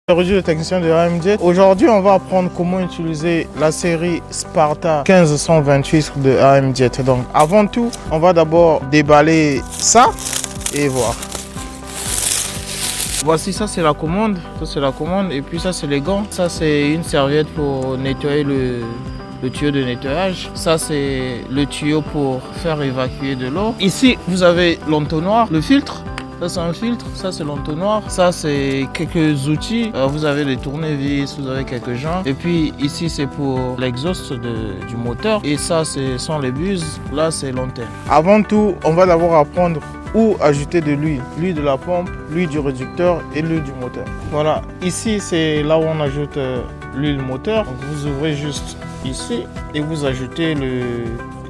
Bienvenue le technicien de AMJ. Aujourd'hui, on va apprendre comment utiliser la série Sparta 1528 de AMJ. Donc, avant tout, on va d'abord déballer ça et voir. Voici, ça c'est la commande. Et puis ça c'est les gants. Ça c'est une serviette pour nettoyer le tuyau de nettoyage. Ça c'est le tuyau pour faire évacuer de l'eau. Ici, vous avez l'entonnoir, le filtre. Ça c'est un filtre, ça c'est l'entonnoir, ça c'est quelques outils, vous avez des tournevis, vous avez quelques joints. Et puis ici c'est pour l'exhaust du moteur et ça ce sont les buses, là c'est l'antenne. Avant tout, on va d'abord apprendre où ajouter de l'huile. L'huile de la pompe, l'huile du réducteur et l'huile du moteur. Voilà, ici c'est là où on ajoute l'huile moteur. Donc vous ouvrez juste ici et vous ajoutez le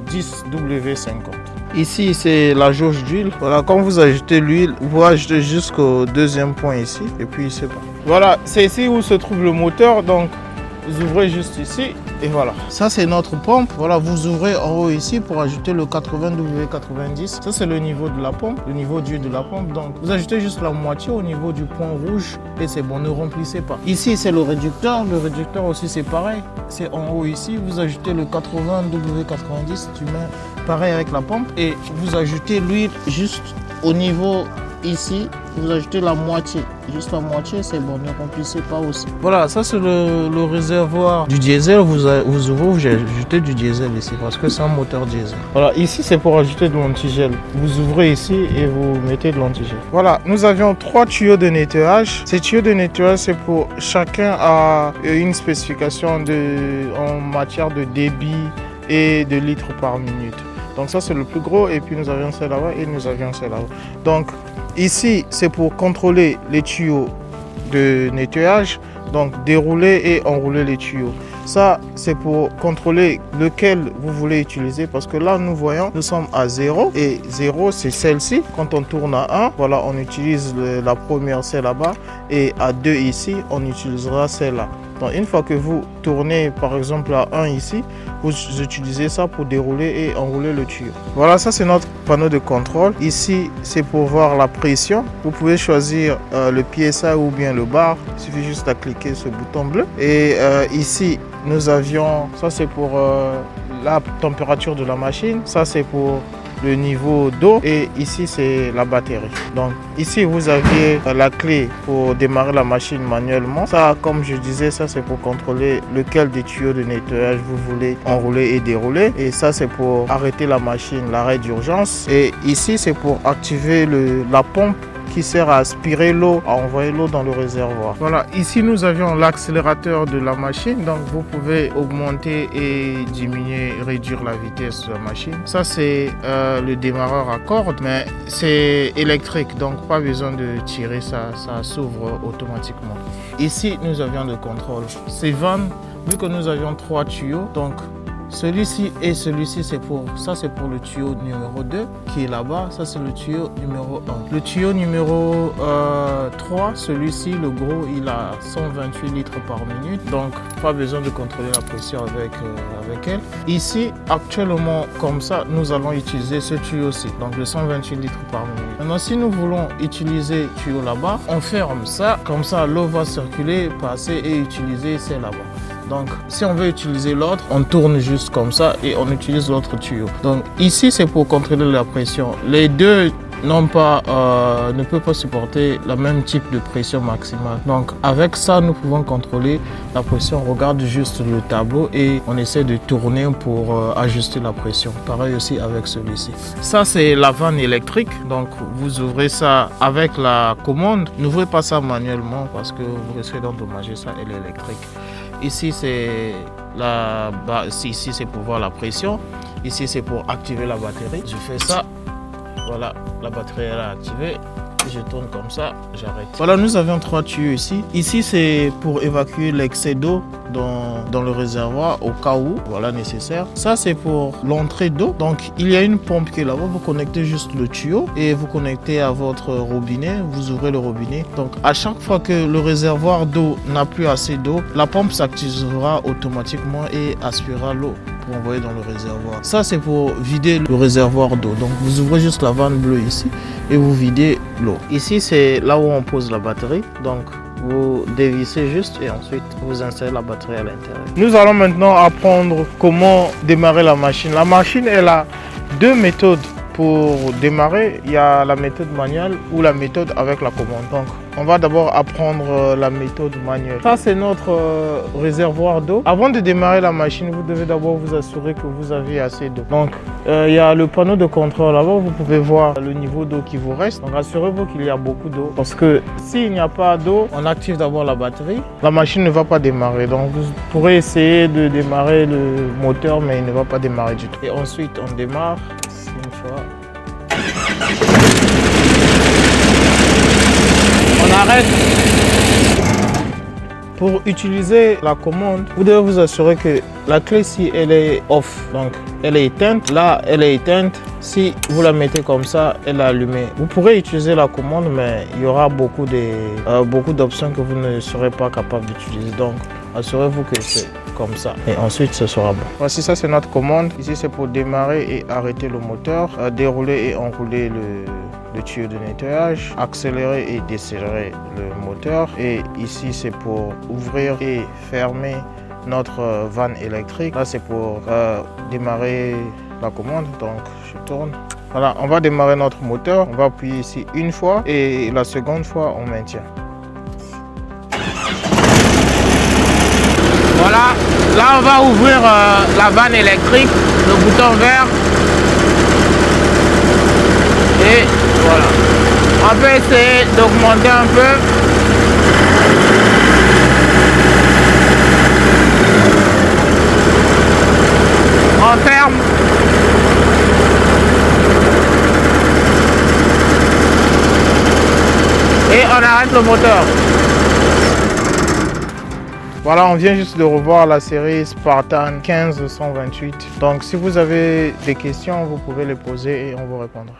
10W50. Ici, c'est la jauge d'huile. Voilà, quand vous ajoutez l'huile, vous ajoutez jusqu'au deuxième point ici. Et puis, c'est bon. Voilà, c'est ici où se trouve le moteur. Donc, vous ouvrez juste ici. Et voilà. Ça, c'est notre pompe. Voilà, vous ouvrez en haut ici pour ajouter le 80W90. Ça, c'est le niveau de la pompe, le niveau d'huile de la pompe. Donc, vous ajoutez juste la moitié au niveau du point rouge. Et c'est bon, ne remplissez pas. Ici, c'est le réducteur. Le réducteur aussi, c'est pareil. C'est en haut ici. Vous ajoutez le 80W90. Tu mets pareil avec la pompe. Et vous ajoutez l'huile juste au niveau ici. Vous ajoutez la moitié. Juste la moitié, c'est bon, ne remplissez pas aussi. Voilà, ça c'est le réservoir du diesel. Vous ouvrez, vous ajoutez du diesel ici parce que c'est un moteur diesel. Voilà, ici c'est pour ajouter de l'antigel. Vous ouvrez ici et vous mettez de l'antigel. Voilà, nous avions 3 tuyaux de nettoyage. Ces tuyaux de nettoyage, c'est pour chacun a une spécification en matière de débit et de litres par minute. Donc ça c'est le plus gros et puis nous avions celle là-bas et nous avions celle là-bas. Donc ici c'est pour contrôler les tuyaux de nettoyage, donc dérouler et enrouler les tuyaux. Ça c'est pour contrôler lequel vous voulez utiliser parce que là nous voyons, nous sommes à 0 et 0 c'est celle-ci. Quand on tourne à 1, voilà on utilise la première celle là-bas et à 2 ici on utilisera celle-là. Donc une fois que vous tournez par exemple à 1 ici, vous utilisez ça pour dérouler et enrouler le tuyau. Voilà, ça c'est notre panneau de contrôle. Ici c'est pour voir la pression. Vous pouvez choisir le PSI ou bien le bar. Il suffit juste de cliquer ce bouton bleu. Et ici nous avions, ça c'est pour la température de la machine. Ça c'est pour le niveau d'eau et ici c'est la batterie. Donc ici vous aviez la clé pour démarrer la machine manuellement. Ça comme je disais, ça c'est pour contrôler lequel des tuyaux de nettoyage vous voulez enrouler et dérouler. Et ça c'est pour arrêter la machine, l'arrêt d'urgence. Et ici c'est pour activer la pompe qui sert à aspirer l'eau, à envoyer l'eau dans le réservoir. Voilà, ici nous avions l'accélérateur de la machine, donc vous pouvez augmenter et diminuer, réduire la vitesse de la machine. Ça c'est le démarreur à cordes, mais c'est électrique, donc pas besoin de tirer, ça s'ouvre automatiquement. Ici nous avions le contrôle. Ces vannes, vu que nous avions 3 tuyaux, donc celui-ci et celui-ci, c'est pour le tuyau numéro 2 qui est là-bas. Ça, c'est le tuyau numéro 1. Le tuyau numéro 3, celui-ci, le gros, il a 128 litres par minute. Donc, pas besoin de contrôler la pression avec elle. Ici, actuellement, comme ça, nous allons utiliser ce tuyau-ci. Donc, le 128 litres par minute. Maintenant, si nous voulons utiliser le tuyau là-bas, on ferme ça. Comme ça, l'eau va circuler, passer et utiliser celle là-bas. Donc, si on veut utiliser l'autre, on tourne juste comme ça et on utilise l'autre tuyau. Donc, ici, c'est pour contrôler la pression. Les deux ne peuvent pas supporter le même type de pression maximale. Donc, avec ça, nous pouvons contrôler la pression. On regarde juste le tableau et on essaie de tourner pour ajuster la pression. Pareil aussi avec celui-ci. Ça, c'est la vanne électrique. Donc, vous ouvrez ça avec la commande. N'ouvrez pas ça manuellement parce que vous risquez d'endommager ça. Elle est électrique. Ici, c'est ici, c'est pour voir la pression. Ici, c'est pour activer la batterie. Je fais ça. Voilà, la batterie elle est activée. Je tourne comme ça, j'arrête. Voilà, nous avions 3 tuyaux ici. Ici, c'est pour évacuer l'excès d'eau dans le réservoir au cas où, voilà, nécessaire. Ça, c'est pour l'entrée d'eau. Donc, il y a une pompe qui est là-bas. Vous connectez juste le tuyau et vous connectez à votre robinet. Vous ouvrez le robinet. Donc, à chaque fois que le réservoir d'eau n'a plus assez d'eau, la pompe s'activera automatiquement et aspirera l'eau pour envoyer dans le réservoir. Ça, c'est pour vider le réservoir d'eau. Donc, vous ouvrez juste la vanne bleue ici et vous videz l'eau. Ici, c'est là où on pose la batterie. Donc, Vous dévissez juste et ensuite vous installez la batterie à l'intérieur. Nous allons maintenant apprendre comment démarrer la machine. La machine, elle a deux méthodes pour démarrer. Il y a la méthode manuelle ou la méthode avec la commande. Donc, on va d'abord apprendre la méthode manuelle. Ça, c'est notre réservoir d'eau. Avant de démarrer la machine, vous devez d'abord vous assurer que vous avez assez d'eau. Donc, il y a le panneau de contrôle là-bas. Vous pouvez voir le niveau d'eau qui vous reste. Donc, assurez-vous qu'il y a beaucoup d'eau. Parce que s'il n'y a pas d'eau, on active d'abord la batterie. La machine ne va pas démarrer. Donc, vous pourrez essayer de démarrer le moteur, mais il ne va pas démarrer du tout. Et ensuite, on démarre. Une fois. On arrête. Pour utiliser la commande, vous devez vous assurer que la clé ici elle est off, donc elle est éteinte. Là elle est éteinte. Si vous la mettez comme ça, elle est allumée. Vous pourrez utiliser la commande, mais il y aura beaucoup d'options que vous ne serez pas capable d'utiliser. Donc assurez-vous que c'est comme ça et ensuite ce sera bon. Voici, ça c'est notre commande. Ici c'est pour démarrer et arrêter le moteur, dérouler et enrouler le tuyau de nettoyage, accélérer et décélérer le moteur, et ici c'est pour ouvrir et fermer notre vanne électrique. Là c'est pour démarrer la commande. Donc je tourne. Voilà, on va démarrer notre moteur. On va appuyer ici une fois et la seconde fois on maintient. Voilà, là on va ouvrir la vanne électrique, le bouton vert. Et voilà. On peut essayer d'augmenter un peu. On ferme. Et on arrête le moteur. Voilà, on vient juste de revoir la série Spartan 15-128. Donc si vous avez des questions, vous pouvez les poser et on vous répondra.